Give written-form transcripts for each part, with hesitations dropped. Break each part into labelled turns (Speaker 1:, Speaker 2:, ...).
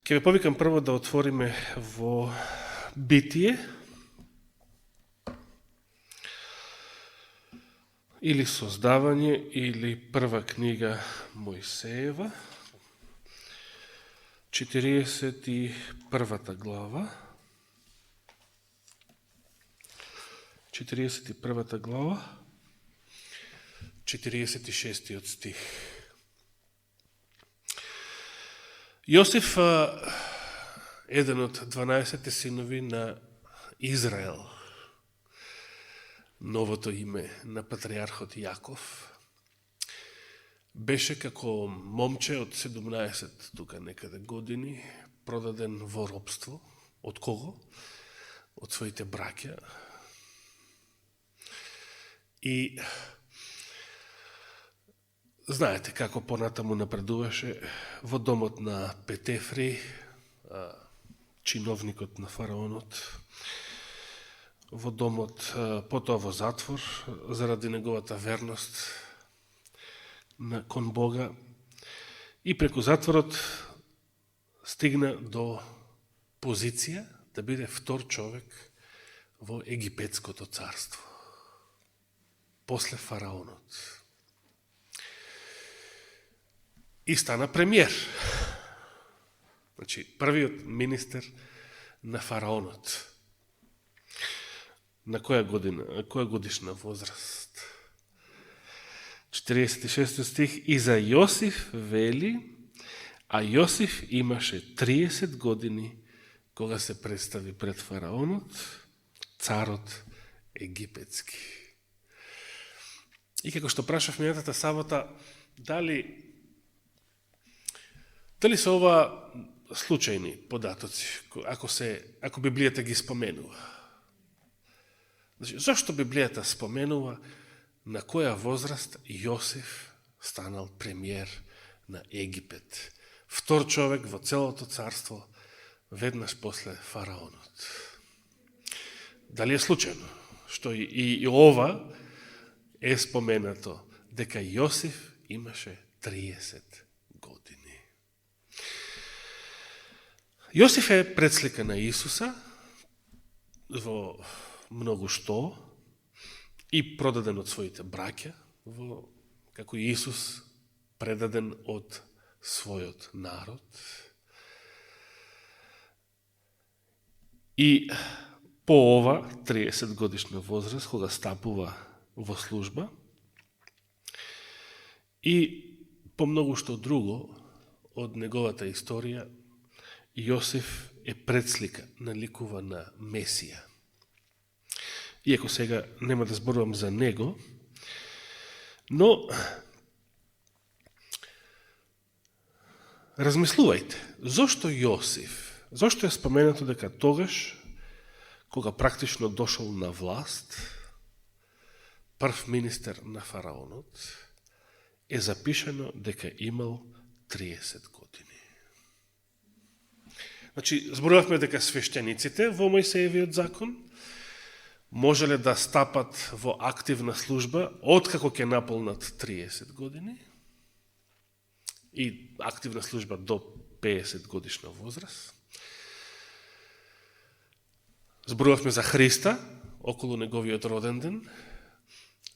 Speaker 1: Ќе ве повикам прво да отвориме во Битие или Создавање или прва книга Мојсеева, 41 глава. 41 глава, 46 стих. Јосиф, еден од 12 синови на Израел, новото име на патриархот Јаков, беше како момче од 17 тука некаде години, продаден во робство. Од кого? Од своите браќа. И знаете како понатаму напредуваше во домот на Петефри, чиновникот на фараонот, во домот, потоа во затвор, заради неговата верност кон Бога, и преку затворот стигна до позиција да биде втор човек во Египетското царство, после фараонот. И стана премиер. Значи, првиот министер на фараонот. На која годишна возраст? 46 стих. И за Јосиф вели, а Јосиф имаше 30 години кога се представи пред фараонот, царот египетски. И како што прашав минатата сабота, дали се ова случајни податоци, ако Библијата ги споменува? Значи, зашто Библијата споменува на која возраст Јосиф станал премиер на Египет? Втор човек во целото царство, веднаш после фараонот. Дали е случајно? Што и ова е споменато, дека Јосиф имаше 30 години. Јосиф е предслика на Исуса во многу што и продаден од своите браќа, како Исус предаден од својот народ. И по ова 30 годишна возраст, кога стапува во служба, и по многу што друго од неговата историја, Јосиф е предслика, наликува на Месија. Иако сега нема да зборувам за него, но размислувајте, зошто Јосиф, зошто е споменато дека тогаш, кога практично дошол на власт, прв министер на фараонот, е запишано дека имал 30 години. Значи, зборувавме дека свештениците во Мојсеевиот закон можеле да стапат во активна служба откако ќе наполнат 30 години и активна служба до 50 годишна возраст. Зборувавме за Христа околу неговиот роден ден.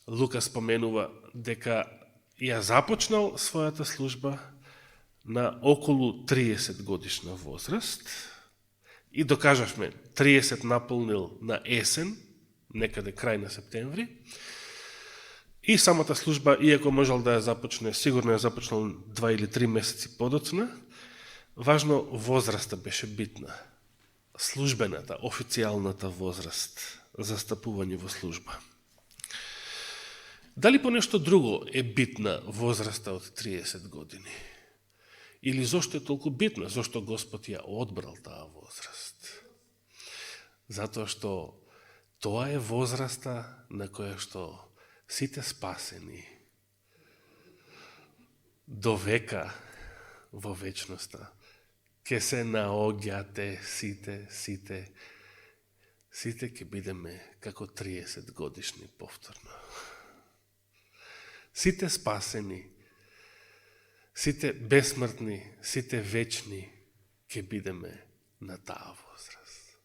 Speaker 1: Лука споменува дека ја започнал својата служба на околу 30 годишна возраст и докажавме 30 наполнил на есен, некаде крај на септември, и самата служба, иако можел да ја започне, сигурно ја започнал 2 или 3 месеци подоцна, важно возраста беше битна. Службената, официјалната возраст за стапување во служба. Дали по нешто друго е битна возраста од 30 години? Или зошто е толку битна? Зошто Господ ја одбрал таа возраст? Затоа што тоа е возраста на која што сите спасени до века во вечноста ќе се наоѓате сите ќе бидеме како 30 годишни повторно. Сите спасени, сите бесмртни, сите вечни ќе бидеме на таа возраст.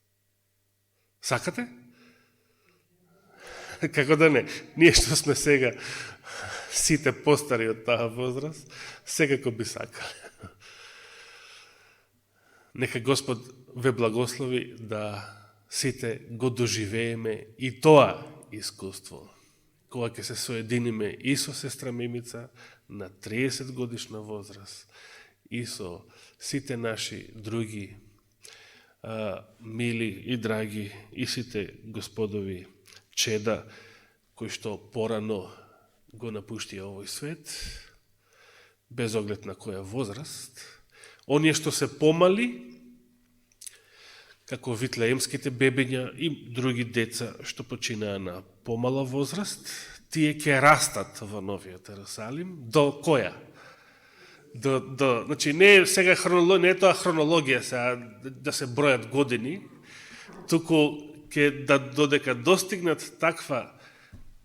Speaker 1: Сакате? Како да не? Ние што сме сега сите постари од таа возраст, секако би сакале. Нека Господ ве благослови да сите го доживееме и тоа искуство, кога ќе се соединиме и со сестра Мимица на 30 годишна возраст и со сите наши други мили и драги и сите господови чеда кои што порано го напуштија овој свет, без оглед на која возраст. Оние што се помали, како витлеемските бебиња и други деца што починаа на помала возраст, тие ќе растат во Новиот Ерусалим. До која? Значи, не е сега не е тоа хронологија сега, да се бројат години, туку ќе додека достигнат таква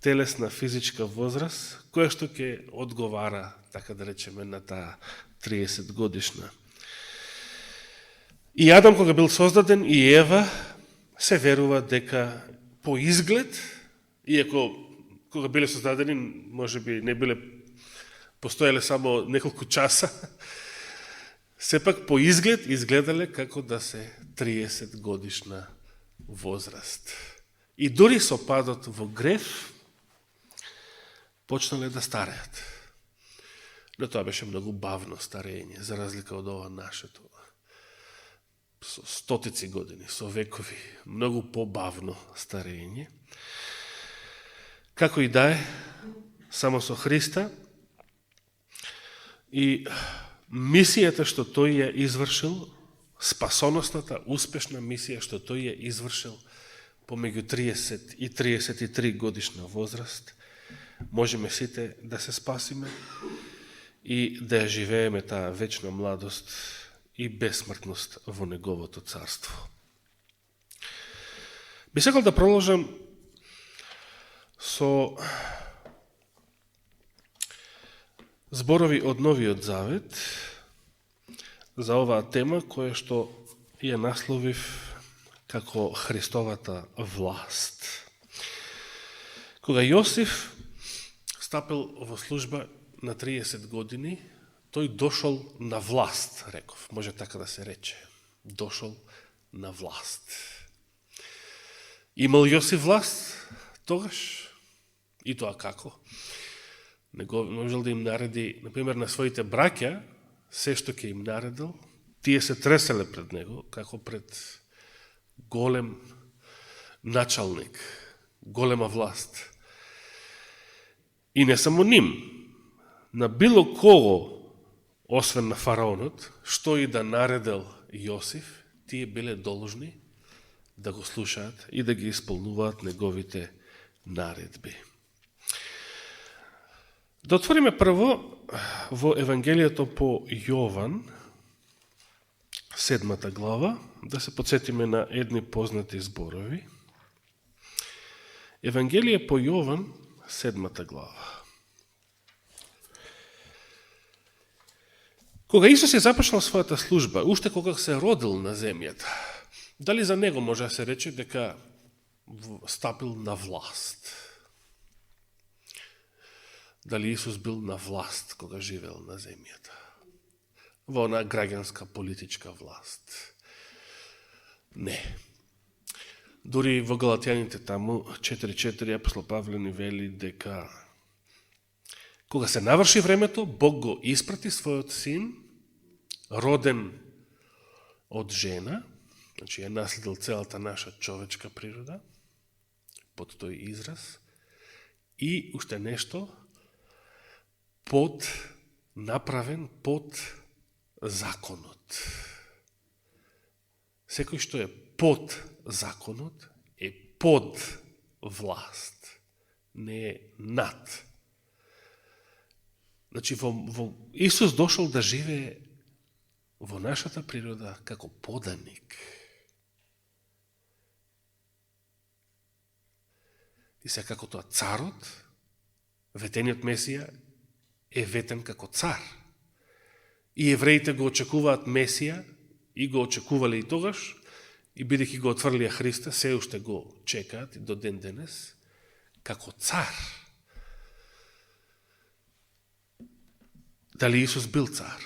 Speaker 1: телесна физичка возраст, која што ќе одговара, така да речеме, на таа 30 годишна. И Адам кога бил создаден и Ева се верува дека по изглед, иако кога биле создадени, може би не биле постоеле само неколку часа, сепак по изглед изгледале како да се 30 годишна возраст. И дури со падот во грев почнале да стареат. Но тоа беше многу бавно старење, за разлика од ова нашето. Со стотици години, со векови, многу побавно старење. Како и да е, само со Христа и мисијата што тој ја извршил, спасоносната, успешна мисија што тој ја извршил помеѓу 30 и 33 годишна возраст, можеме сите да се спасиме и да ја живееме таа вечна младост и бесмртност во Неговото царство. Би сакал да продолжам со зборови од Новиот Завет за оваа тема која што ја насловив како Христовата власт. Кога Јосиф стапил во служба на 30 години, тој дошол на власт, реков, може така да се рече. Дошол на власт. Имал Јосиф власт тогаш? И тоа како? Него можел да им нареди, например, на своите браќа, се што ќе им наредил, тие се треселе пред него, како пред голем началник, голема власт. И не само ним, на било кого, освен на фараонот, што и да наредел Јосиф, тие биле должни да го слушаат и да ги исполнуваат неговите наредби. Да отвориме прво во Евангелието по Јован, 7 глава, да се подсетиме на едни познати зборови. Евангелие по Јован, 7 глава. Кога Исус ја започнал својата служба, уште кога се родил на земјата, дали за него може да се рече дека стапил на власт? Дали Исус бил на власт кога живеел на земјата? Во она граѓанска политичка власт? Не. Дури во Галатјаните таму 4.4 апостол Павле ни вели дека кога се наврши времето, Бог го испрати својот син, роден од жена, значи ја наследил целата наша човечка природа, под тој израз, и уште нешто, направен под законот. Секој што е под законот е под власт, не е над. Значи, во Исус дошол да живее во нашата природа како поданик. И се како тоа царот, ветениот Месија, е ветен како цар. И евреите го очекуваат Месија и го очекувале и тогаш, и бидејќи го отврлија Христа, се уште го чекаат и до ден денес, како цар. Дали Исус бил цар?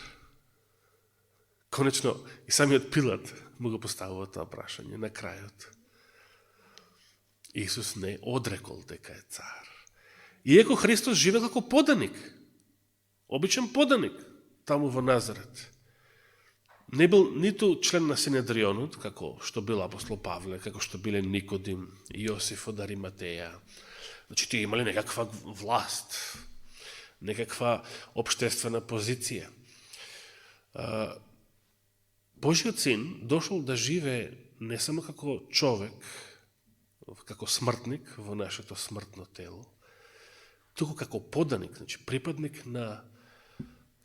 Speaker 1: Конечно, и самиот Пилат му го поставува тоа прашање на крајот. Исус не одрекол дека е цар. Иако Христос живе како поданик, обичен поданик, таму во Назарет. Не бил ниту член на Синедрионот, како што бил апостол Павле, како што биле Никодим, Јосиф од Ариматеја. Значи, тие имали некаква власт, некаква обштествена позиција. Божиот син дошол да живее не само како човек, како смртник во нашето смртно тело, туку како поданик, значи припадник на,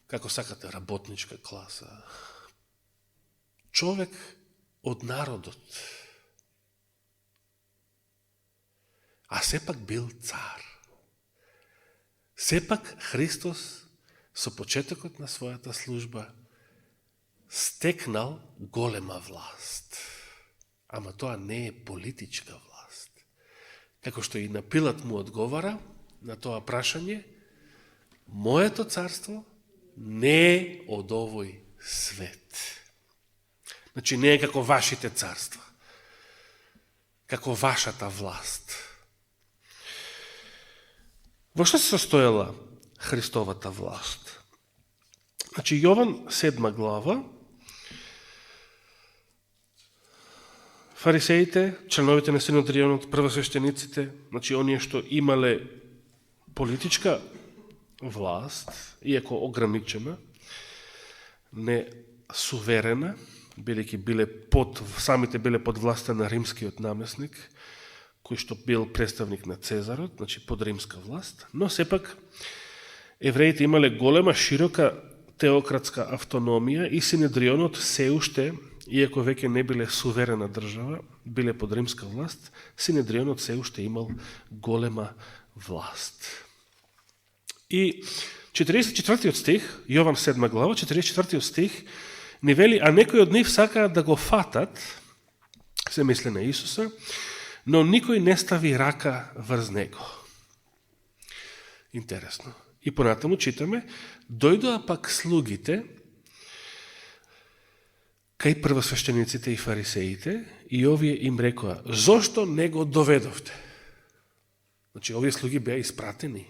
Speaker 1: како сакате, работничка класа. Човек од народот. А сепак бил цар. Сепак Христос со почетокот на својата служба стекнал голема власт. Ама тоа не е политичка власт. Како што и на Пилат му одговара на тоа прашање, моето царство не е од овој свет. Значи не е како вашите царства, како вашата власт. Во што се состоела Христовата власт? Значи Јован 7 глава, фарисеите, членовите на Синедрионот, првосвештениците, значи оние што имале политичка власт, иако ограничена, не суверена, самите биле под власта на римскиот намесник, кој што бил представник на Цезарот, значи под римска власт, но сепак евреите имале голема, широка теократска автономија и Синедрионот се уште, иако веќе не биле суверена држава, биле под римска власт, Синедрионот се уште имал голема власт. И 44 стих, Јован 7 глава, 44 стих, ни вели, а некои од нив сакаат да го фатат, се мисли на Исуса, но никој не стави рака врз него. Интересно. И понатаму читаме, дојдоа пак слугите кај првосвештениците и фарисеите и овие им рекоа, зошто не го доведовте? Значи, овие слуги беа испратени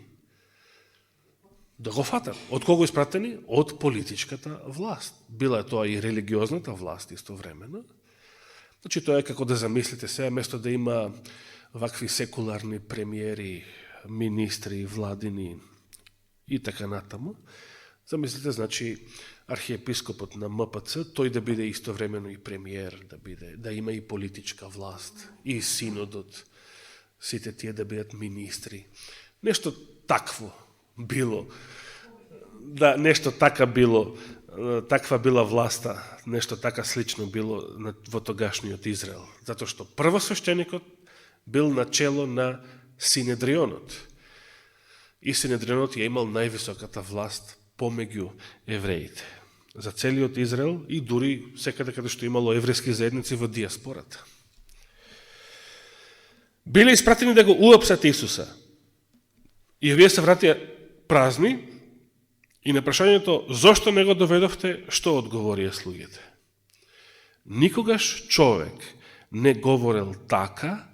Speaker 1: да го фатат. Од кого испратени? Од политичката власт. Била тоа и религиозната власт истовремено. Значи, тоа е како да замислите сега, место да има вакви секуларни премиери, министри, владини и така натаму, замислите, значи, архиепископот на МПЦ, тој да биде истовремено и премиер, да има и политичка власт, и синодот, сите тие да бидат министри. Нешто такво било, да, нешто така било, таква била власта, нешто така слично било во тогашниот Израел. Затоа што првосвештеникот бил начело на Синедрионот. И Синедрионот ја имал највисоката власт помеѓу евреите. За целиот Израел и дури секаде каде што имало еврејски заедници во диаспората. Биле испратени да го уапсат Исуса. И овие се вратија празни и на прашањето зошто не го доведовте, што одговорија слугите? Никогаш човек не говорел така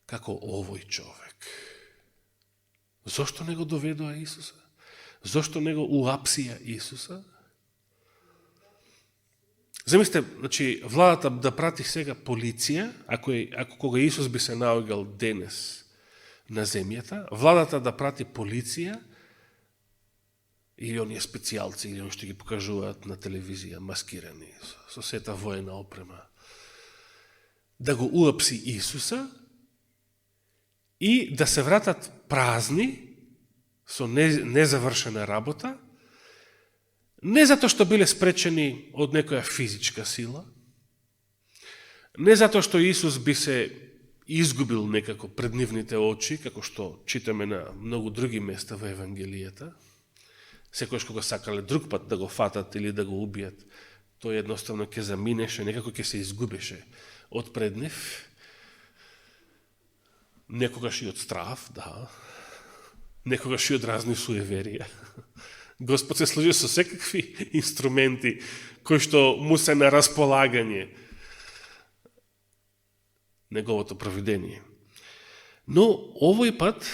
Speaker 1: како овој човек. Зошто не го доведоа Исуса? Зошто не го уапсија Исуса? Замислите, значи, владата да прати сега полиција, ако кога Исус би се наоѓал денес на земјата, владата да прати полиција или оние специјалци, или оние што ги покажуваат на телевизија, маскирани, со сета воена опрема, да го уапси Исуса и да се вратат празни, со незавршена работа, не затоа што биле спречени од некоја физичка сила, не затоа што Исус би се изгубил некако пред нивните очи, како што читаме на многу други места во Евангелијата, секојаш кога сакале друг пат да го фатат или да го убијат, тој едноставно ќе заминеше, некако ќе се изгубеше од пред нив, некогаш и од страв, да, некогаш и од разни суеверија. Господ се служи со секакви инструменти кои што му се на располагање неговото провидение. Но овој пат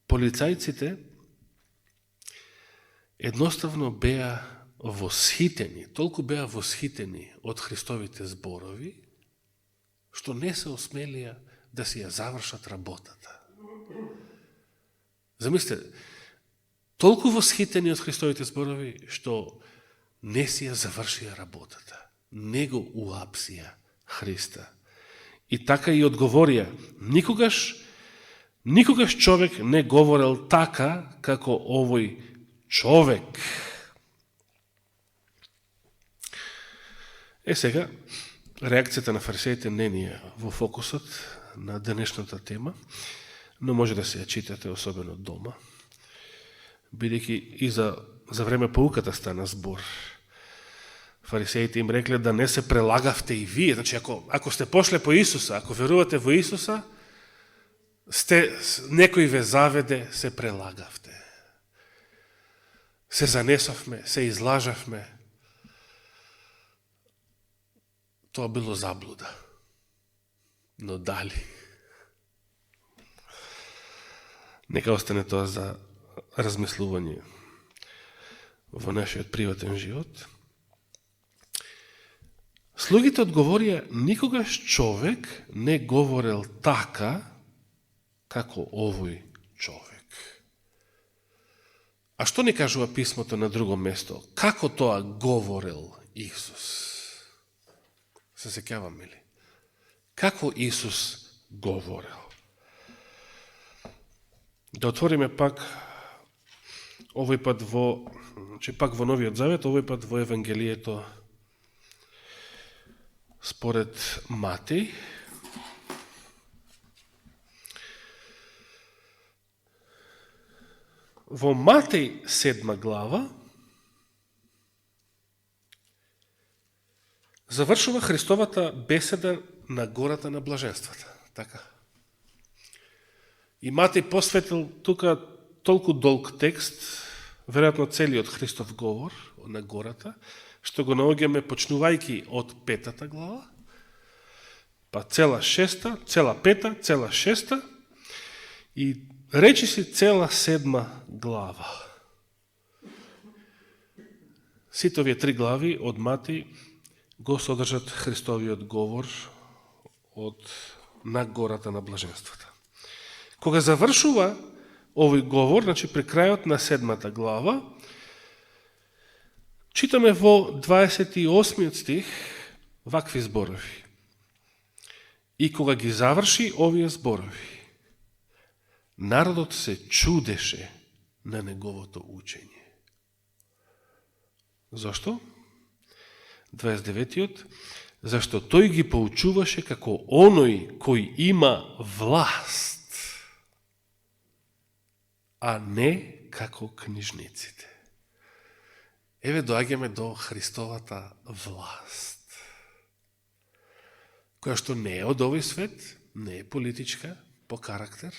Speaker 1: полицајците едноставно беа восхитени, толку беа восхитени од Христовите зборови, што не се осмелија да си ја завршат работата. Замислете, толку восхитени од Христовите зборови, што не си ја завршија работата. Не го уапсија Христа. И така и одговорија, никогаш човек не говорел така како овој човек. Сега, реакцијата на фарисеите не ни е во фокусот на денешната тема, но може да се ја читате, особено дома, бидејќи и за време поуката стана збор. Фарисеите им рекле да не се прелагавте и вие. Значи, ако сте пошле по Исуса, ако верувате во Исуса, некој ве заведе, се прелагавте. Се занесовме, се излажавме. Тоа било заблуда. Но дали? Нека остане тоа за размислување во нашиот приватен живот. Слугите одговорија, никогаш човек не говорел така како овој човек. А што ни кажува писмото на друго место? Како тоа говорел Исус? Се сеќаваме ли? Како Исус говорел? Да отвориме пак овој пат пак во Новиот Завет, овој пат во Евангелието според Матеј. Во Матеј 7 глава завршува Христовата беседа на гората на блаженствата. Така. И Матеј посветил тука толку долг текст, веројатно целиот Христов говор на гората, што го наоѓаме почнувајќи од 5 глава, па цела 6, цела 5, цела 6 и речи си цела 7 глава. Сите овие 3 глави од Матеј го содржат Христовиот говор на гората на блаженствата. Кога завршува овој говор, значи при крајот на 7 глава, читаме во 28 стих вакви зборови. И кога ги заврши овие зборови, народот се чудеше на неговото учење. Зошто? 29-тиот, зашто тој ги поучуваше како оној кој има власт, а не како книжниците. Еве доаѓаме до Христовата власт, која што не е од овој свет, не е политичка по карактер,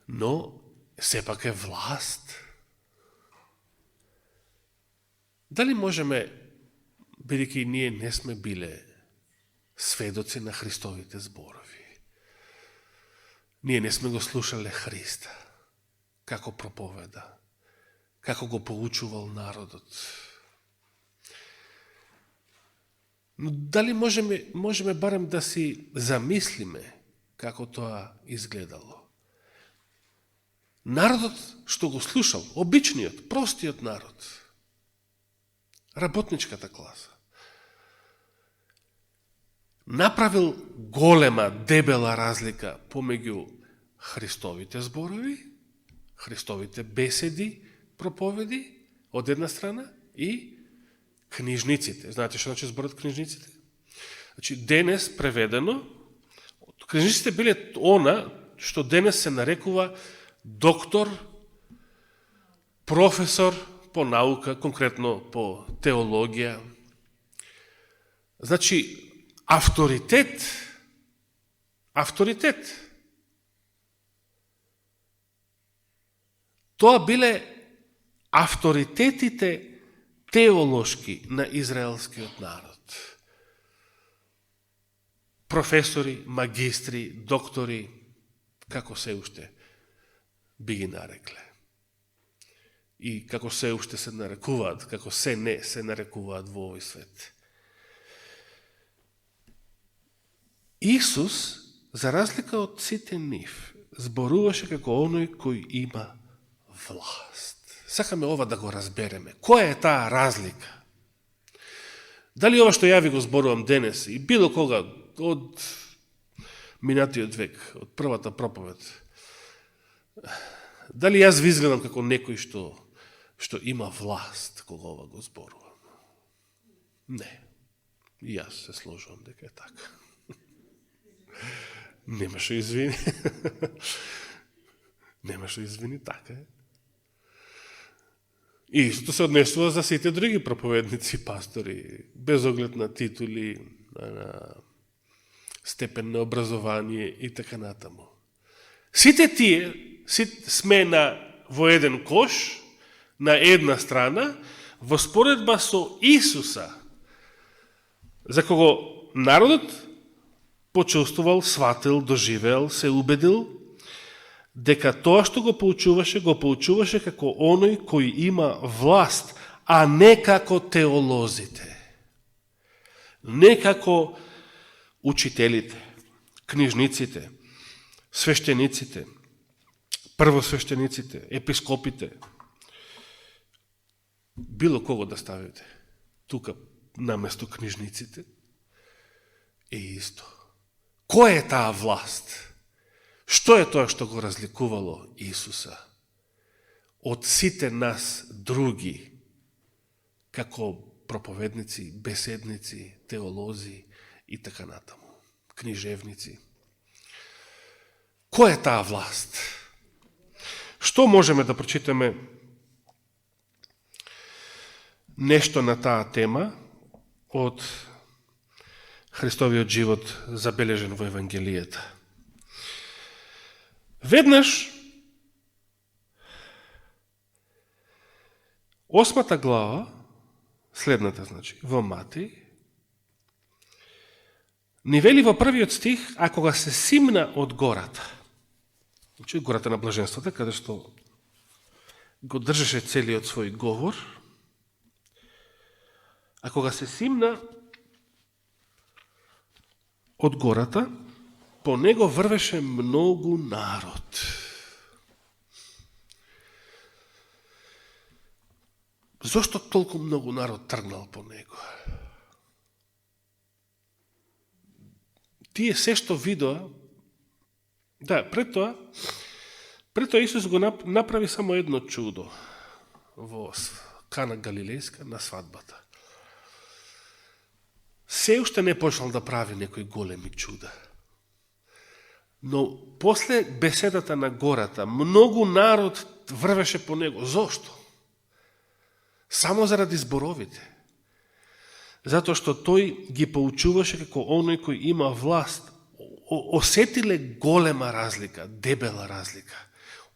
Speaker 1: но сепак е власт. Дали можеме, бидејќи ние не сме биле сведоци на Христовите зборови, ние не сме го слушале Христа, како проповеда, како го поучувал народот. Но дали можеме барем да си замислиме како тоа изгледало? Народот што го слушал, обичниот, простиот народ, работничката класа, направил голема, дебела разлика помеѓу Христовите зборови, Христовите беседи, проповеди, од една страна, и книжниците. Знаете што значи зборот книжниците? Значи, денес преведено, книжниците биле она што денес се нарекува доктор, професор, по наука, конкретно по теологија. Значи, авторитет. Тоа биле авторитетите теолошки на израелскиот народ. Професори, магистри, доктори, како се уште би ги нарекле. И како се уште се нарекуваат, како се не се нарекуваат во овој свет. Исус, за разлика од сите нив, зборуваше како оној кој има власт. Сакаме ова да го разбереме. Која е таа разлика? Дали ова што ја ви го зборувам денес и било кога од минатиот век, од првата проповед, дали јас ви изгледам како некој што има власт кога ова го зборувам? Не. И јас се сложувам дека е така. Нема што извини. Нема што извини, така е. И истото се однесува за сите други проповедници, пастори, без оглед на титули, на степен на образование и така натаму. Сите тие сме во еден кош, на една страна, во споредба со Исуса, за кого народот почувствувал, сватил, доживел, се убедил, дека тоа што го поучуваше како оној кој има власт, а не како теолозите, не како учителите, книжниците, свештениците, првосвештениците, епископите. Било кого да ставите тука наместо книжниците е исто. Која е таа власт? Што е тоа што го разликувало Исуса од сите нас други, како проповедници, беседници, теолози и така натаму, книжевници? Која е таа власт? Што можеме да прочитаме нешто на таа тема од Христовиот живот забележен во Евангелијата? Веднаш, 8 глава, следната, значи, во Матеј, ни вели во првиот стих, а кога се симна од гората, значи гората на блаженството, каде што го држеше целиот свој говор, а кога се симна од гората, по него врвеше многу народ. Зошто толку многу народ тргнал по него? Тие се што видоа, да, пред тоа Исус го направи само едно чудо во Кана Галилејска на свадбата. Се уште не почнал да прави некои големи чуда. Но после беседата на гората, многу народ врвеше по него. Зошто? Само заради зборовите. Затоа што тој ги поучуваше како оној кој има власт. Осетиле голема разлика, дебела разлика.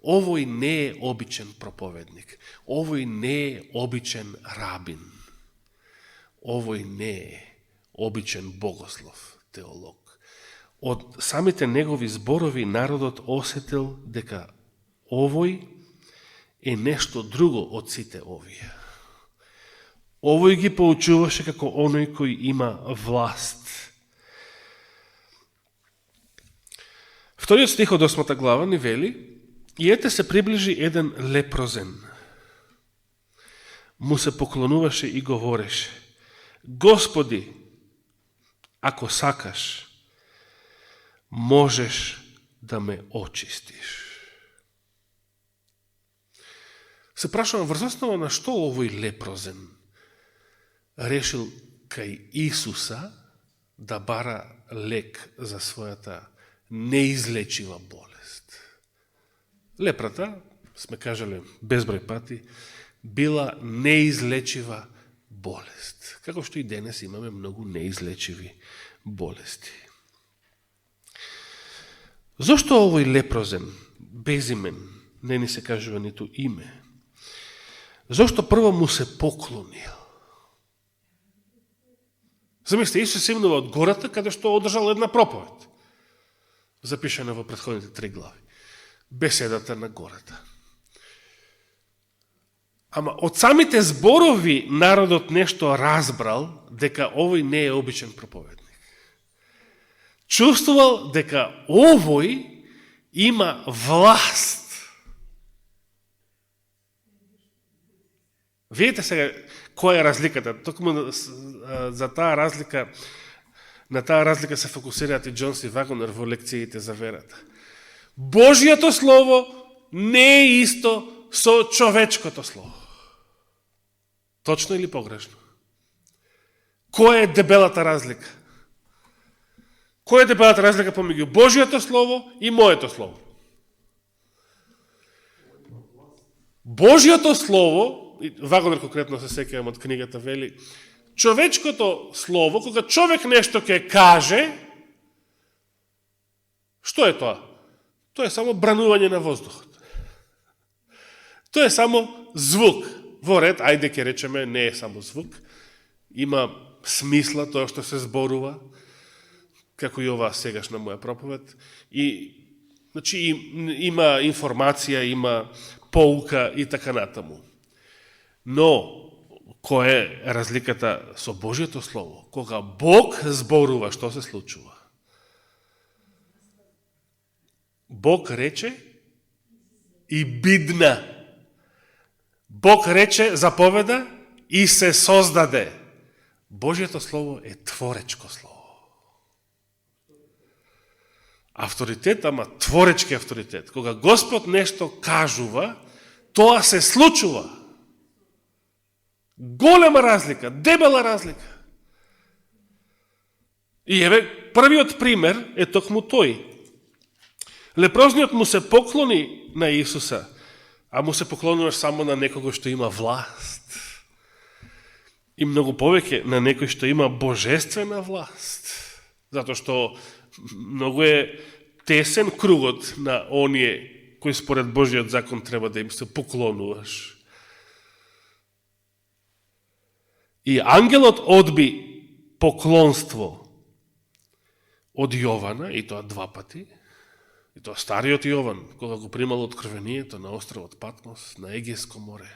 Speaker 1: Овој не е обичен проповедник. Овој не е обичен рабин. Овој не е обичен богослов, теолог. Од самите негови зборови народот осетил дека овој е нешто друго од сите овие. Овој ги поучуваше како оној кој има власт. Вториот стих од 8 глава ни вели: и ете се приближи еден лепрозен. Му се поклонуваше и говореше: Господи, ако сакаш, можеш да ме очистиш. Се прашувам, врз основа на што овој лепрозен решил кај Исуса да бара лек за својата неизлечива болест. Лепрата, сме кажале безброј пати, била неизлечива болест. Како што и денес имаме многу неизлечиви болести. Зошто овој лепрозен, безимен, не ни се кажува ниту име? Зошто прво му се поклонил? Замислите, Исус симнува од гората, каде што одржал една проповед. Запишена во претходните 3 глави. Беседата на гората. Ама од самите зборови народот нешто разбрал дека овој не е обичен проповедник. Чувствувал дека овој има власт. Видите сега која е разликата? Токму за таа разлика, на таа разлика се фокусираат и Джонс и Вагонер во лекциите за верата. Божјото слово не е исто со човечкото слово. Точно или погрешно? Која е дебелата разлика? Која е дебелата разлика помеѓу Божјото слово и моето слово? Божјото слово, Вагонер конкретно се сеќавам од книгата, вели, човечкото слово, кога човек нешто ќе каже, што е тоа? Тоа е само бранување на воздухот. Тоа е само звук. Во ред, ајде ќе речеме, не е само звук. Има смисла тоа што се зборува, како и ова сегашна моја проповед. И, значи, има информација, има поука и така натаму. Но, која е разликата со Божјото Слово? Кога Бог зборува, што се случува? Бог рече и бидна. Бог рече, заповеда и се создаде. Божјото Слово е творечко Слово. Авторитет, ама творечки авторитет. Кога Господ нешто кажува, тоа се случува. Голема разлика, дебела разлика. И еве, првиот пример е токму тој. Лепрозниот му се поклони на Исуса, а му се поклонуваш само на некого што има власт. И многу повеќе на некој што има божествена власт. Затоа што многу е тесен кругот на оние кои според Божиот закон треба да им се поклонуваш. И ангелот одби поклонство од Јована, и тоа 2 пати, и тоа стариот Јован, кога го примал откровението на островот Патмос, на Егејско море.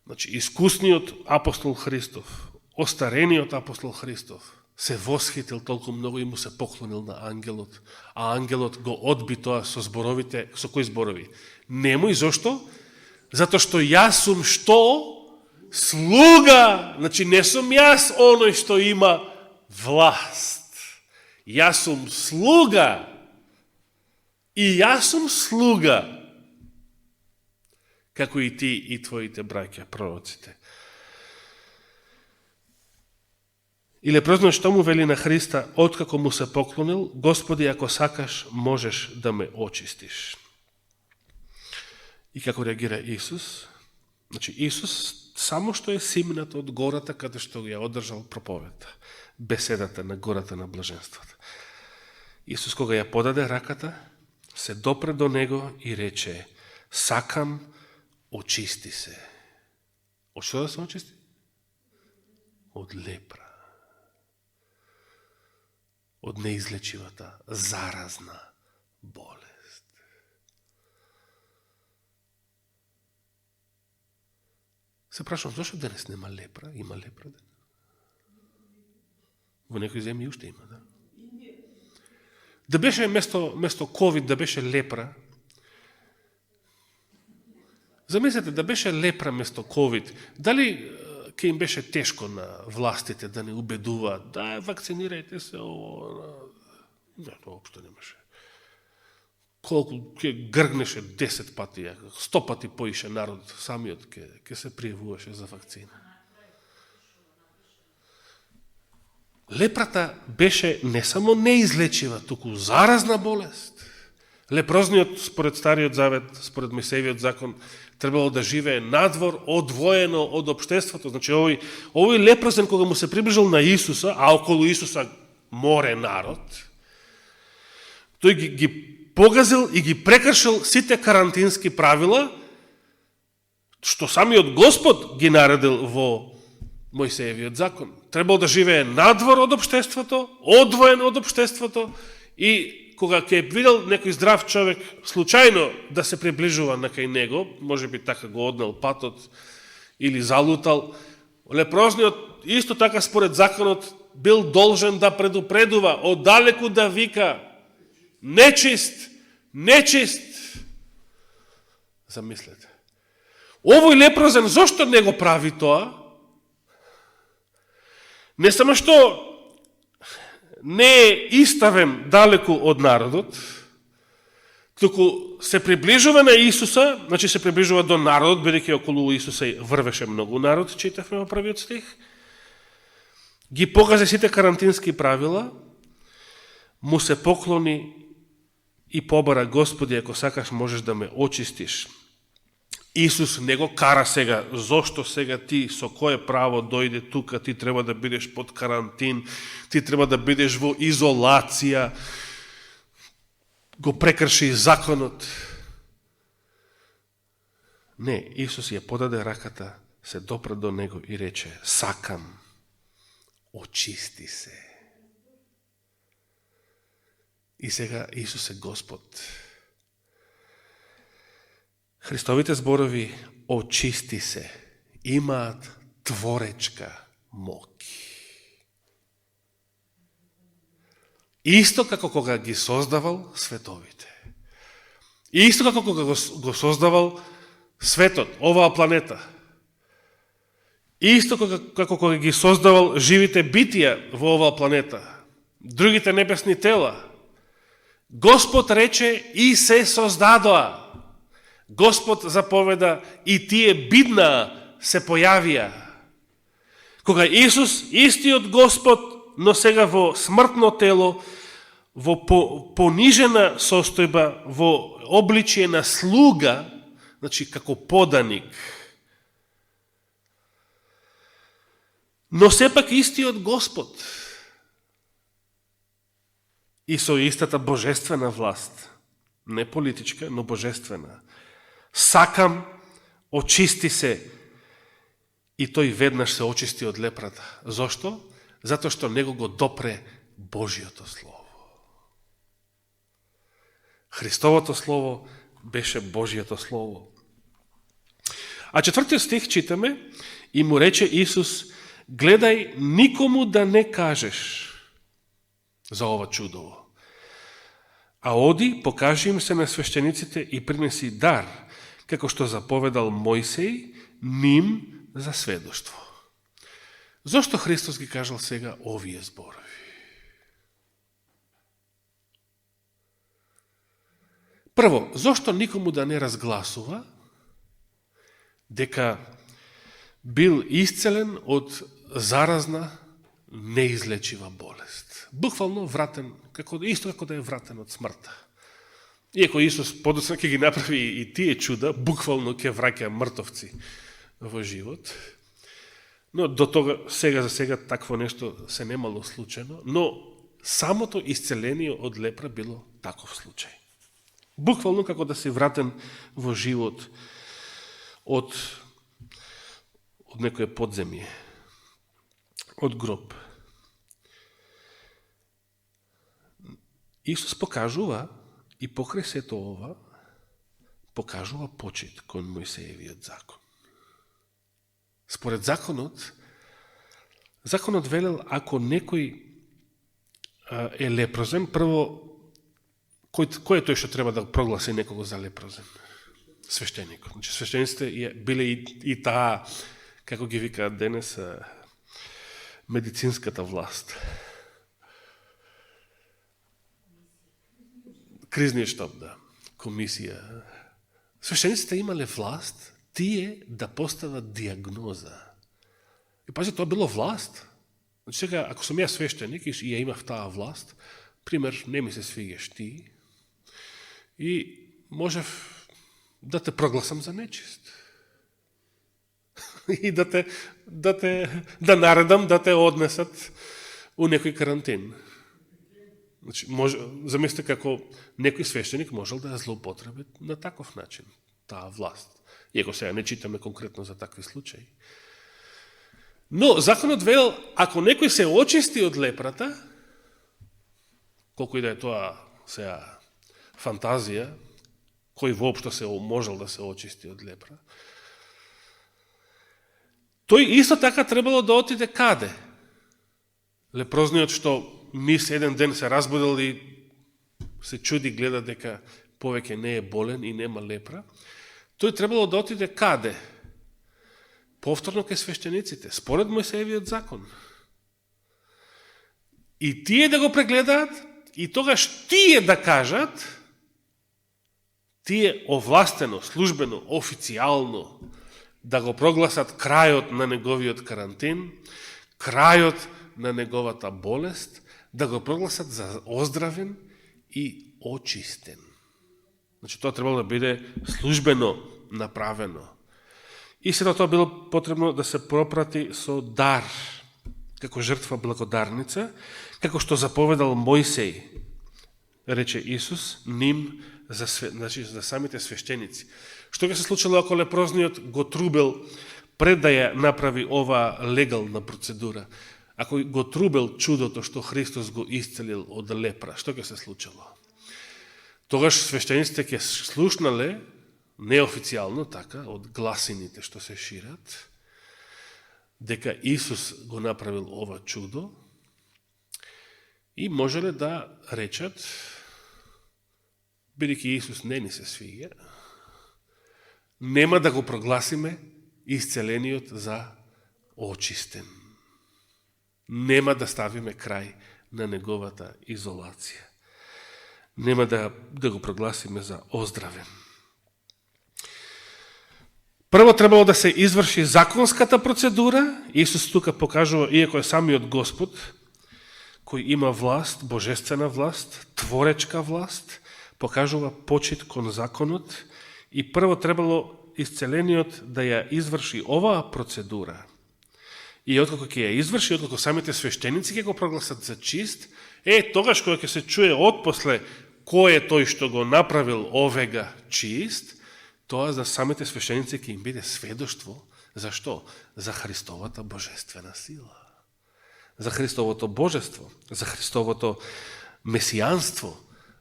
Speaker 1: Значи, искусниот апостол Христов, остарениот апостол Христов, се восхитил толку многу и му се поклонил на ангелот, а ангелот го одби тоа со зборовите, со кои зборови? Немој, зошто? Затоа што јас сум што? Слуга! Значи, не сум јас оној што има власт. Јас сум слуга. И јас сум слуга. Како и ти и твоите браќа, пророците. И лепрозниот што му вели на Христа, откако му се поклонил, Господи, ако сакаш, можеш да ме очистиш. И како реагира Исус? Значи, Исус само што е симнат од гората каде што ја одржал проповедта, беседата на гората на блаженството. Исус кога ја подаде раката, се допре до него и рече, сакам, очисти се. Од што да се очисти? Од лепра. Од неизлечивата, заразна болест. Се прашувам, зашто денес нема лепра? Има лепра денес? Во некои земји уште има, да? Да беше место COVID, да беше лепра. Замислете, да беше лепра место COVID. Дали ќе им беше тешко на властите да не убедуваат, да, вакцинирајте се, не, тоа општо немаше. Колку ќе гргнеше 10 пати, 100 пати поише народ, самиот ќе се пријавуваше за вакцина. Лепрата беше не само неизлечива, туку заразна болест. Лепрозниот, според Стариот Завет, според Мојсеевиот закон, требало да живее надвор, одвоено од општеството. Значи, овој лепрозен, кога му се приближил на Исуса, а околу Исуса море народ, тој ги погазил и ги прекршил сите карантински правила, што самиот Господ ги наредил во Мојсеевиот закон. Требало да живее надвор од општеството, одвоен од општеството, и кога ќе видел некој здрав човек случајно да се приближува на кај него, може би така го однел патот или залутал, лепрозниот исто така според законот бил должен да предупредува, оддалеку да вика нечист, нечист. Замислете. Овој лепрозен, зошто не го прави тоа? Не само што не е иставен далеку од народот, туку се приближува на Исуса, значи се приближува до народот, бидејќи околу Исуса врвеше многу народ, читавме во првиот стих, ги показа сите карантински правила, му се поклони и побара: Господи, ако сакаш, можеш да ме очистиш. Исус не го кара сега, зошто сега ти, со кое право дојде тука, ти треба да бидеш под карантин, ти треба да бидеш во изолација, го прекрши законот. Не, Исус ја подаде раката, се допре до него и рече: сакам, очисти се. И сега Исус е Господ. Христовите зборови очисти се имаат творечка моќ. Исто како кога ги создавал световите. Исто како кога го создавал светот, оваа планета. Исто како кога ги создавал живите битија во оваа планета, другите небесни тела. Господ рече и се создадоа. Господ заповеда и тие биднаа, се појавија. Кога Исус, истиот Господ, но сега во смртно тело, во понижена состојба, во обличие на слуга, значи како поданик, но сепак истиот Господ и со истата божествена власт, не политичка, но божествена. Сакам, очисти се. И тој веднаш се очисти од лепрата. Зошто? Затоа што него го допре Божиото Слово. Христовото Слово беше Божиото Слово. А 4 стих читаме: и му рече Исус: гледај никому да не кажеш за ова чудово, а оди, покажи им се на свештениците и принеси дар, како што заповедал Мојсей ним за сведоштво. Зошто Христос ги кажал сега овие зборови? Прво, зошто никому да не разгласува дека бил исцелен од заразна, неизлечива болест. Буквално вратен, исто како да е вратен од смртта. Иако Исус подоцна ќе ги направи и тие чуда, буквално ќе враќа мртовци во живот. Но до тога, сега за сега, такво нешто се немало случајно, но самото исцеление од лепра било таков случај. Буквално како да си вратен во живот од некое подземје, од гроб. Исус покажува и покрај сето ова, покажува почит кон Мојсеевиот закон. Според законот велел, ако некој е лепрозен, прво, кој е тој што треба да прогласи некого за лепрозен? Свештеникот. Значи, свештениците биле и таа, како ги викаат денес, медицинската власт. Кризниот штаб, да, комисија. Свештениците имале власт тие да постават диагноза. И пази, тоа било власт. Значи сега, ако сум ја свештеник и ја имав таа власт, пример, не ми се свигаш ти, и можев да те прогласам за нечист. И да наредам да те однесат у некој карантин. Значи, замислите како некој свештеник можел да ја злоупотреби на таков начин таа власт. Иако сега не читаме конкретно за такви случаи. Но законот велел, ако некој се очисти од лепрата, колку и да е тоа сега фантазија, кој воопшто се можел да се очисти од лепра, тој исто така требало да отиде каде? Лепрозниот што мисли еден ден се разбудил и се чуди, гледа дека повеќе не е болен и нема лепра, тој требало да отиде каде? Повторно кај свештениците, според Мојсеевиот закон. И тие да го прегледаат, и тогаш тие да кажат, тие овластено, службено, официјално да го прогласат крајот на неговиот карантин, крајот на неговата болест, да го прогласат за оздравен и очистен. Значи, тоа требало да биде службено направено. И сето тоа било потребно да се пропрати со дар, како жртва благодарница, како што заповедал Мојсей, рече Исус, ним за самите свештеници. Што ќе се случило ако лепрозниот го трубел пред да ја направи ова легална процедура? Ако го трубел чудото што Христос го исцелил од лепра, што ќе се случило? Тогаш свештениците ќе слушнале, неофицијално така, од гласините што се шират, дека Исус го направил ова чудо и можеле да речат, бидејќи Исус не ни се свиѓа, нема да го прогласиме исцелениот за очистен. Нема да ставиме крај на неговата изолација. Нема да го прогласиме за оздравен. Прво требало да се изврши законската процедура. Исус тука покажува, иако е самиот Господ, кој има власт, божествена власт, творечка власт, покажува почит кон законот и прво требало исцелениот да ја изврши оваа процедура. И откако ќе ја изврши, откако самите свештеници ќе го прогласат за чист, тогаш кога ќе се чуе отпосле кој е тој што го направил овега чист, тоа за самите свештеници ќе им биде сведоштво. Зашто? За Христовата божествена сила. За Христовото божество, за Христовото месијанство,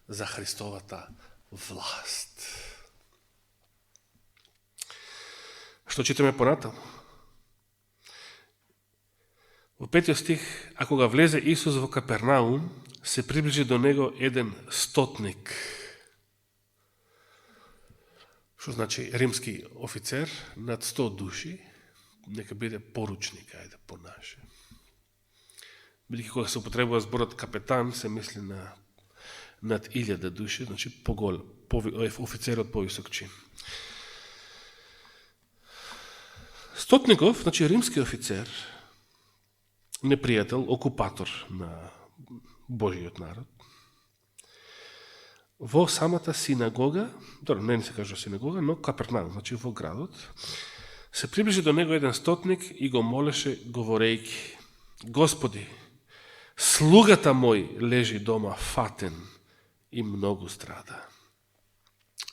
Speaker 1: за Христовата власт. Што читаме понатаму? Во 5 стих, ако ga влезе Исус во Капернаум, се приближи до него еден стотник. Што значи римски офицер над 100 души, нека биде поручник, ајде по наше. Бидејќи кога се употребува зборот капетан, се мисли на над 1000 души, значи поголем, офицерот повисок чин. Стотников, значи римски офицер, непријател, окупатор на Божиот народ, во самата синагога, не се кажа синагога, но Капернаум, значи во градот, се приближи до него еден стотник и го молеше говорејќи: Господи, слугата мој лежи дома фатен и многу страда.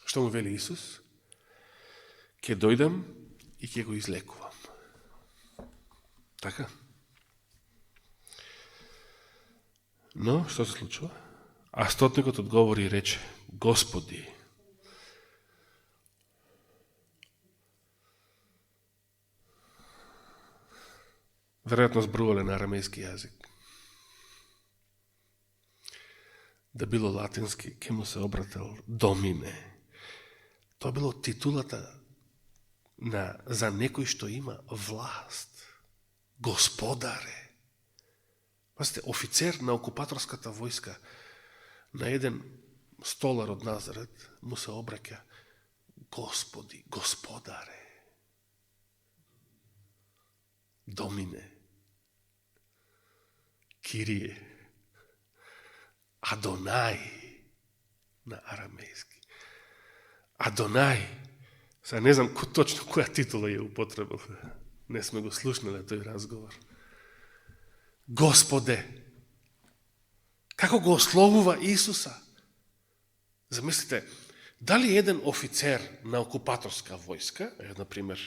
Speaker 1: Што му вели Исус? Ке дојдам и ке го излекувам. Така? Но, што се случува? А стотникот одговори и рече: Господи, веројатно зборувале на арамејски јазик. Да било латински, ке му се обратил Домине. Тоа било титулата за некој што има власт. Господаре. Пазите, офицер на окупаторската војска, на еден столар од Назарет, му се обраќа: Господи, Господаре. Домине. Кирие. Адонај на арамејски. Адонај. Сега не знам точно која титула ја употребил. Не сме го слушнале тој разговор. Господе. Како го ословува Исуса? Замислите, дали еден офицер на окупаторска војска, например,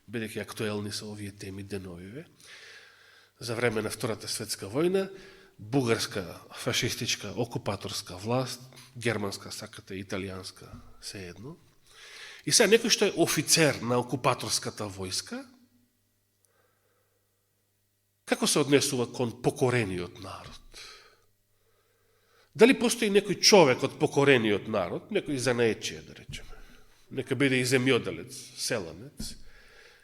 Speaker 1: бидејќи актуелни се овие теми деновиве, за време на Втората светска војна, бугарска фашистичка окупаторска власт, германска, сакате, италијанска, се едно. И сега некој што е офицер на окупаторската војска, како се однесува кон покорениот народ? Дали постои некој човек од покорениот народ, некој занаечие, да речеме, нека биде и земјоделец, селанец,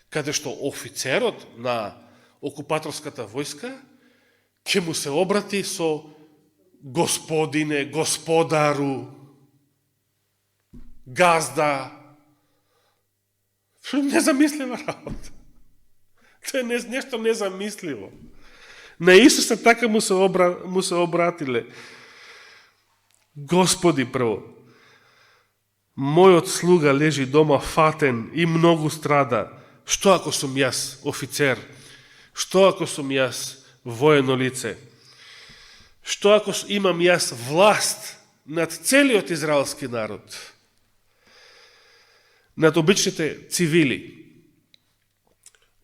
Speaker 1: каде што офицерот на окупаторската војска ќе му се обрати со господине, господару, газда. Незамислива работа. Тоа е нешто незамисливо. На Исуса така му се обратиле. Господи, прво, мојот слуга лежи дома фатен и многу страда. Што ако сум јас офицер? Што ако сум јас воено лице? Што ако имам јас власт над целиот израелски народ? Над обичните цивили?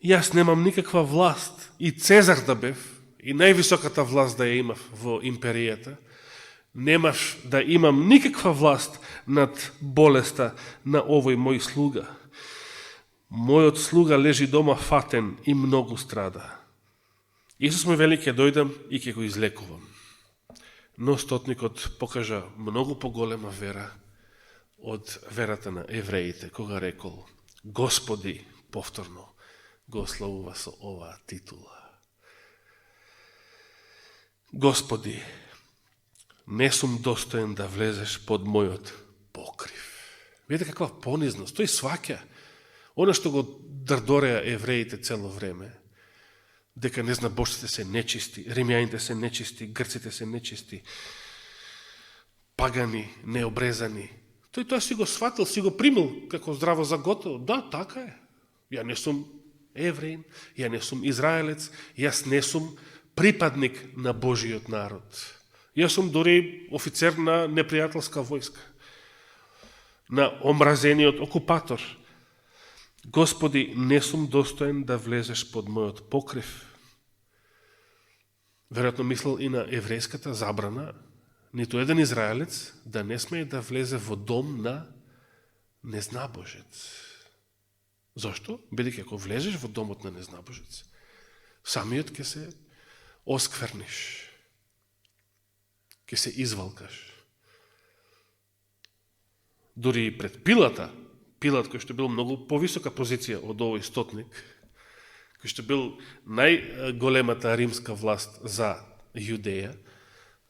Speaker 1: Јас немам никаква власт. И Цезар да бев, и највисоката власт да ја имав во империјата, немаш да имам никаква власт над болеста на овој мој слуга. Мојот слуга лежи дома фатен и многу страда. Исус му вели, ќе дојдам и ќе го излекувам. Но стотникот покажа многу поголема вера од верата на евреите, кога рекол: Господи, повторно го ословува со оваа титула. Господи, не сум достоен да влезеш под мојот покрив. Видите каква понизност. Тој сваќа оно што го дрдореа евреите цело време, дека незнабожците се нечисти, римјаните се нечисти, грците се нечисти, пагани, необрезани. Тој тоа си го сватил, си го примил како здраво за готово. Да, така е. Ја не сум евреин, ја не сум израелец, јас не сум припадник на Божиот народ. Јас сум дори офицер на непријателска војска, на омразениот окупатор. Господи, не сум достоен да влезеш под мојот покрив. Веројатно мислил и на еврејската забрана, ниту еден израелец да не смее да влезе во дом на незнабожец. Зошто? Бидејќи ако влезеш во домот на незнабожец, самиот ќе се оскверниш, ќе се извалкаш. Дори и пред Пилат кој што бил многу повисока позиција од овој стотник, кој што бил најголемата римска власт за Јудеја,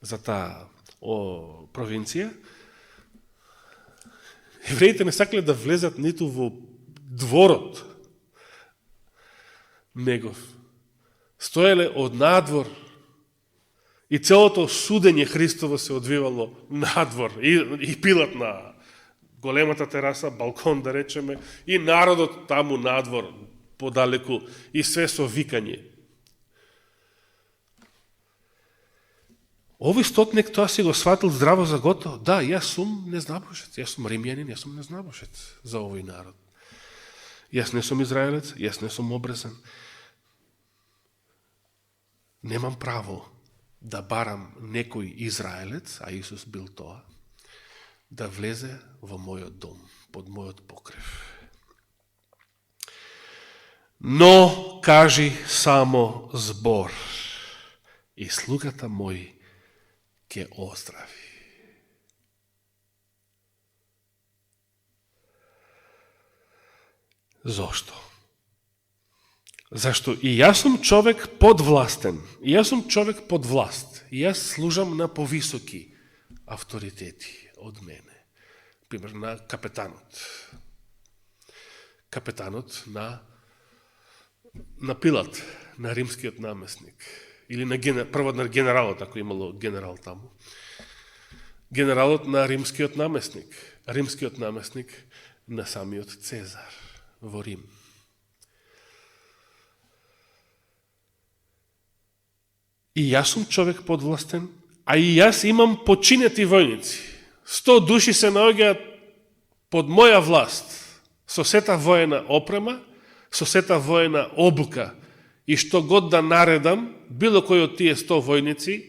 Speaker 1: за таа провинција, евреите не сакале да влезат ниту во дворот негов. Стоеле од надвор и целото судење Христово се одвивало надвор и Пилат на големата тераса, балкон да речеме, и народот таму надвор подалеку и све со викање. Овој стотник тоа си го сватил здраво за готово. Да, јас сум незнабожец, јас сум римјанин, јас сум незнабожец за овој народ. Јас не сум израелец, јас не сум обрезан. Немам право да барам некој израелец, а Исус бил тоа, да влезе во мојот дом, под мојот покрив. Но кажи само збор и слугата мој ќе оздрави. Зошто? Зашто и јас сум човек подвластен, и јас сум човек под власт, и јас служам на повисоки авторитети од мене. Пример, на капетанот. Капетанот на Пилат, на римскиот наместник. Или прво на генералот, ако имало генерал таму. Генералот на римскиот наместник. Римскиот наместник на самиот Цезар во Рим. И јас сум човек подвластен, а и јас имам починети војници. 100 души се наоѓаат под моја власт, со сета воена опрема, со сета воена обука, и што год да наредам, било кој од тие 100 војници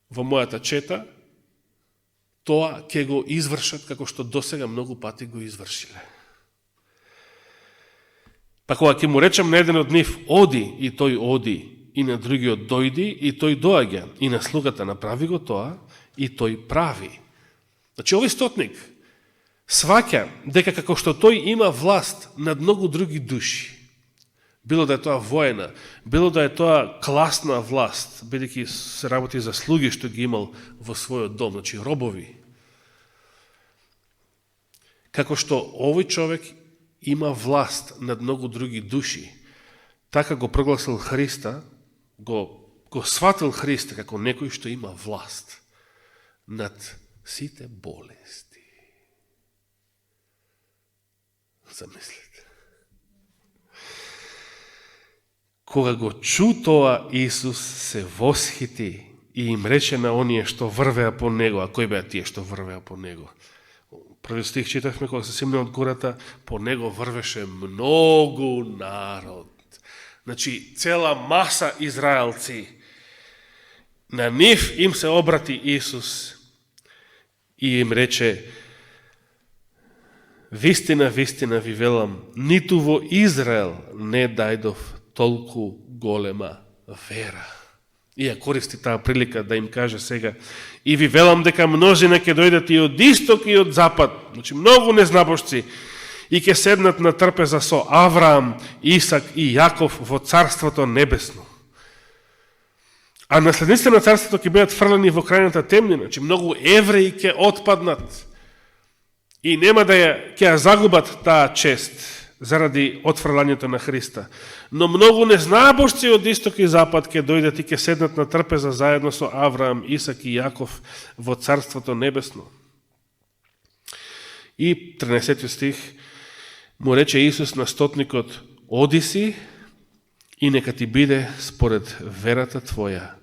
Speaker 1: во мојата чета, тоа ќе го извршат како што досега многу пати го извршиле. Па кога ќе му речем на еден од нив оди, и тој оди, и на другиот дојди, и тој доаѓа, и на слугата направи го тоа, и тој прави. Значи, овој стотник сваќа дека како што тој има власт над многу други души, било да е тоа воена, било да е тоа класна власт, бидејќи се работи за слуги што ги имал во својот дом, значи робови. Како што овој човек има власт над многу други души, така го прогласил Христа, го сватил Христа како некој што има власт над сите болести. Замислите. Кога го чу тоа, Исус се восхити и им рече на оние што врвеа по него, а кои беа тие што врвеа по него? Први стих читавме кога се симне од гората, по него врвеше многу народ. Значи, цела маса израелци. На нив им се обрати Исус и им рече: вистина, вистина ви велам, ниту во Израел не дајдов толку голема вера. И ја користи таа прилика да им каже сега: и ви велам дека множина ќе дојдат и од исток и од запад, значи многу незнабожци, и ќе седнат на трпеза со Авраам, Исак и Јаков во Царството Небесно. А наследниците на Царството ќе бидат фрлени во крајната темнина, значи многу евреи ќе отпаднат и нема да ќе ја загубат таа чест заради отфрлањето на Христа. Но многу незнабожци од исток и запад ќе дојдат и ќе седнат на трпеза заедно со Авраам, Исак и Јаков во Царството Небесно. И 13 стих му рече Исус на стотникот: оди си и нека ти биде според верата твоја.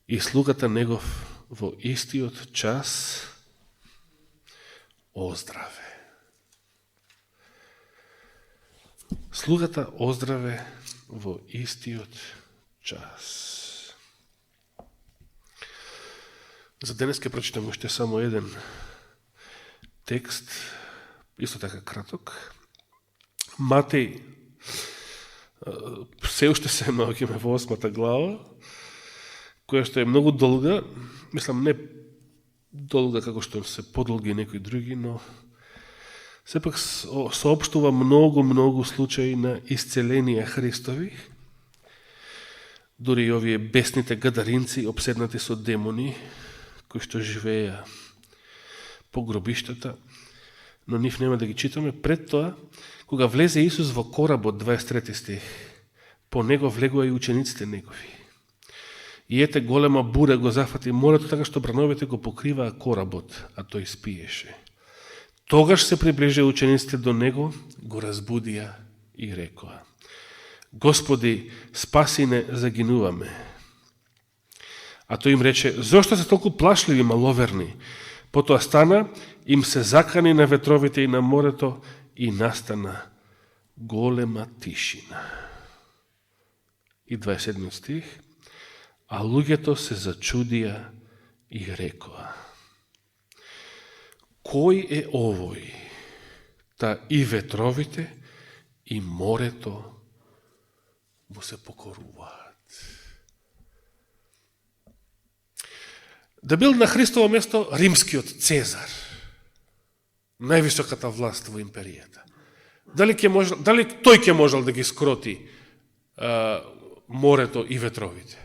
Speaker 1: И слугата негов во истиот час оздраве. Слугата оздраве во истиот час. За денес ќе прочитам уште само еден текст, исто така краток. Матеј, се уште се наоѓаме во 8 глава, која што е многу долга, мислам не долга како што се подолги некои други, но сепак соопштува многу случаи на исцеление Христови, дури и овие бесните гадаринци обседнати со демони, кои што живееа по гробиштата, но нив нема да ги читаме. Пред тоа, кога влезе Исус во коработ, 23 стих, по него влегува и учениците негови. И ете голема бура го зафати морето, така што брановите го покриваа коработ, а тој спиеше. Тогаш се приближи учениците до него, го разбудија и рекоа: Господи, спаси не, загинуваме. А тој им рече: зошто се толку плашливи, маловерни? Потоа стана, им се закани на ветровите и на морето и настана голема тишина. И 27 стих: а луѓето се зачудија и рекоа: кој е овој? Та и ветровите и морето му се покоруваат. Да бил на Христово место римскиот Цезар, највисоката власт во империјата. Дали тој ќе можел да ги скроти морето и ветровите?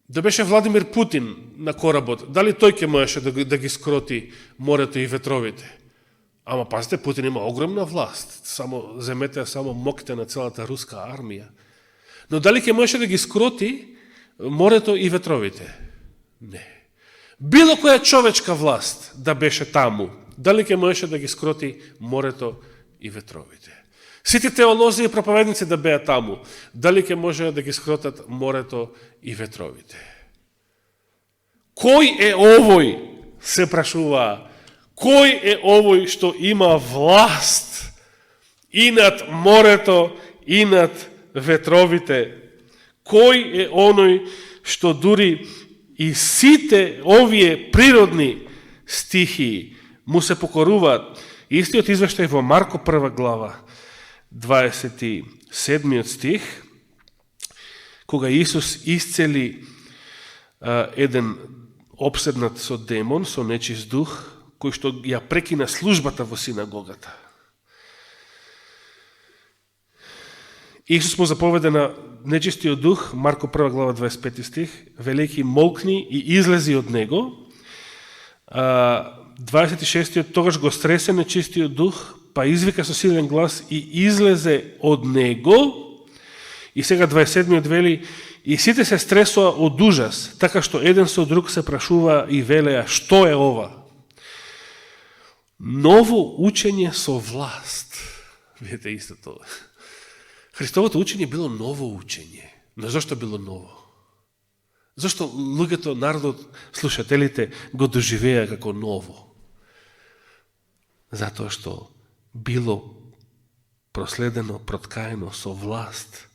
Speaker 1: Да беше Владимир Путин на коработ, дали тој ќе можеше да ги скроти морето и ветровите? Ама пазите, Путин има огромна власт, земете само моките на целата руска армија. Но дали ќе можеше да ги скроти морето и ветровите? Не. Било која човечка власт да беше таму, дали ќе можеше да ги скроти морето и ветровите. Сите теолози и проповедници да беа таму, дали ќе може да ги скротат морето и ветровите. Кој е овој, се прашуваа, кој е овој што има власт и над морето и над ветровите? Кој е оној што дури и сите овие природни стихии му се покоруваат? Истиот извештај во Марко 1 глава, 27 стих, кога Исус исцели еден обседнат со демон, со нечист дух, кој што ја прекина службата во синагогата. Исус му заповеда на нечистиот дух, Марко 1 глава 25 стих, велики молкни и излези од него. 26-тиот, тогаш го стресе нечистиот дух, па извика со силен глас и излезе од него. И сега 27-тиот вели, и сите се стресоа од ужас, така што еден со друг се прашува и велеа, што е ова? Ново учење со власт. Видите исто тоа. Христовото учење било ново учење. Но зашто било ново? Зашто луѓето, народот, слушателите го доживеа како ново? Затоа што било проследено, проткаено со власт.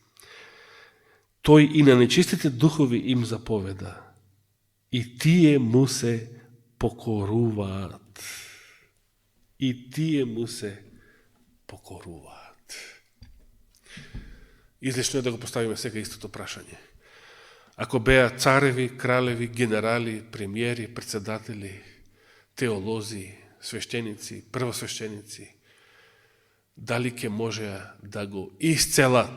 Speaker 1: Тој и на нечистите духови им заповеда. И тие му се покоруваат. И тие му се покоруваат. Излишно е да го поставиме сега истото прашање. Ако беа цареви, кралеви, генерали, премиери, председатели, теолози, свештеници, првосвештеници, дали ќе можеа да го исцелат?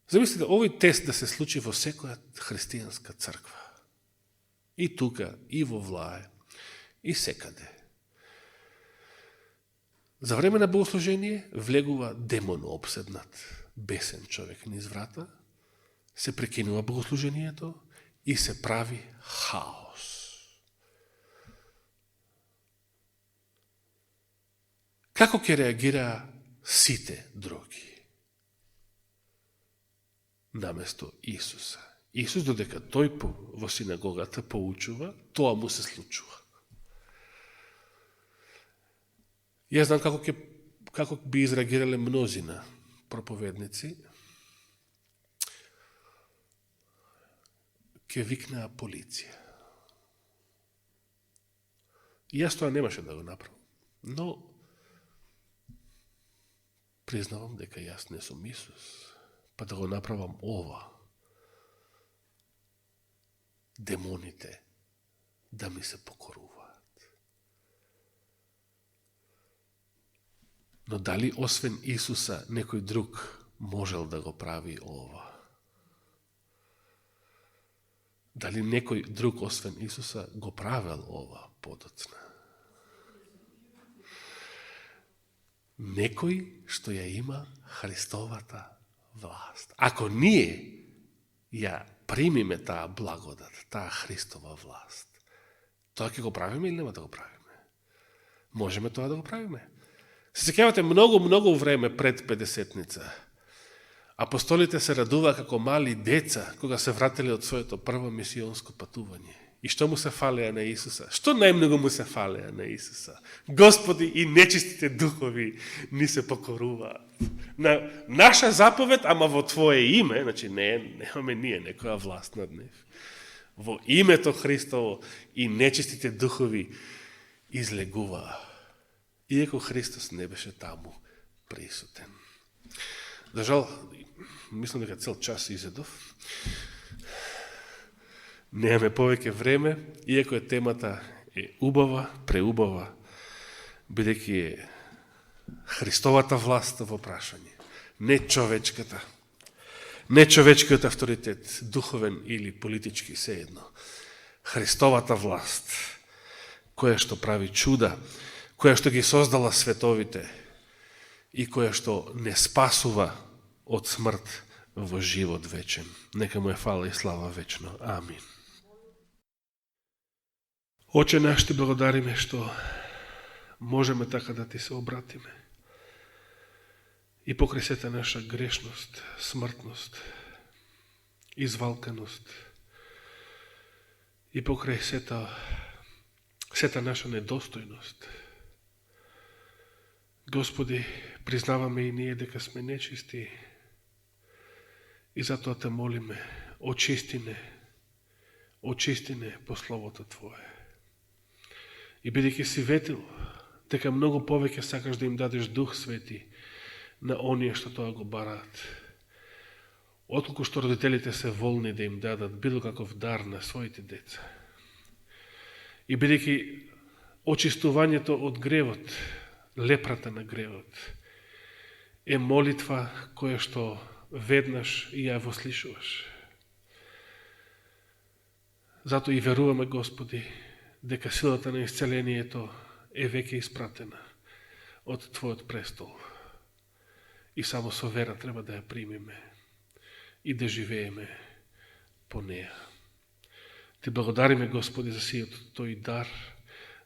Speaker 1: Замислите, овој тест да се случи во секоја христијанска црква. И тука, и во Влае, и секаде. За време на богослужение влегува демон обседнат, бесен човек низ врата, се прекинува богослужението и се прави хаос. Како ќе реагира сите други? Наместо Исуса. Исус, додека тој во синагогата поучува, тоа му се случува. Јас знам како би изреагирале мнозина проповедници. Ке викнаа полиција. И јас тоа немаше да го направам. Но признавам дека јас не сум Исус, па да го направам ова. Демоните да ми се покоруваат. Но дали освен Исуса некој друг можел да го прави ова? Дали некој друг освен Исуса го правел ова подоцна? Некој што ја има Христовата власт. Ако ние ја примиме таа благодат, таа Христова власт, тоа ќе го правиме или нема да го правиме? Можеме тоа да го правиме? Се сеќавате многу време пред Педесетница. Апостолите се радуваа како мали деца кога се вратили од своето прво мисионско патување. И што му се фалеа на Исуса? Што најмногу му се фалеа на Исуса? Господи, и нечистите духови ни се покоруваат. На наша заповед, ама во Твое име, значи немаме ние некоја власт над нив. Во името Христово и нечистите духови излегуваа. Иако Христос не беше таму присутен. За жал, мислам дека цел час изедов. Немаме повеќе време, иако е темата е убава, преубава, бидејќи е Христовата власт во прашање, не човечката. Не човечкиот авторитет, духовен или политички, сеедно. Христовата власт, која што прави чуда, која што ги создала световите и која што не спасува од смрт, во живот вечен. Нека му е фала и слава вечно. Амин. Оче наш, ти благодариме што можеме така да ти се обратиме. И покрај сета наша грешност, смртност, извалканост, и покрај сета наша недостојност. Господи, признаваме и ние дека сме нечисти и затоа те молиме, очисти не по Словото Твое. И бидејќи си ветил дека многу повеќе сакаш да им дадеш Дух Свети на оние што тоа го бараат, отколку што родителите се волни да им дадат било каков дар на своите деца. И бидејќи очистувањето од гревот, лепрата на гревот, е молитва која што веднаш и ја вослишуваш. Зато и веруваме, Господи, дека силата на исцелението е веќе испратена од Твојот престол. И само со вера треба да ја примиме и да живееме по неја. Ти благодариме, Господи, за сиот тој дар,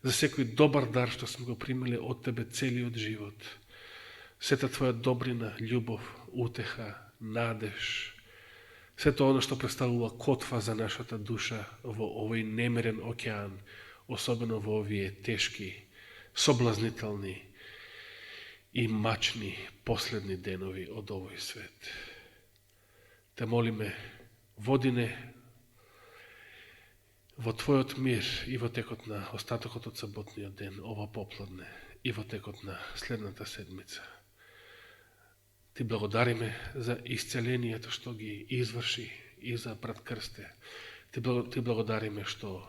Speaker 1: за секој добар дар што сме го примиле од Тебе целиот живот. Сета Твоја добрина, љубов, утеха, надеж, сето оно што представува котва за нашата душа во овој немерен океан, особено во овие тешки, соблазнителни и мачни последни денови од овој свет. Те молиме, води не во Твојот мир и во текот на остатокот од саботниот ден, ова попладне, и во текот на следната седмица. Ти благодариме за исцелението што ги изврши и за брат Крсте. Ти благодариме што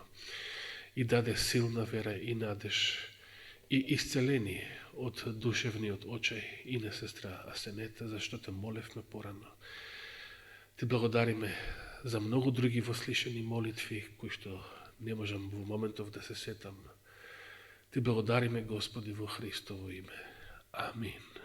Speaker 1: и даде силна вера и надеж и исцеление од душевниот очај и на сестра Асенета, зашто те молевме порано. Ти благодариме за многу други вослишени молитви, кои што не можам во моментов да се сетам. Ти благодариме, Господи, во Христово име. Амин.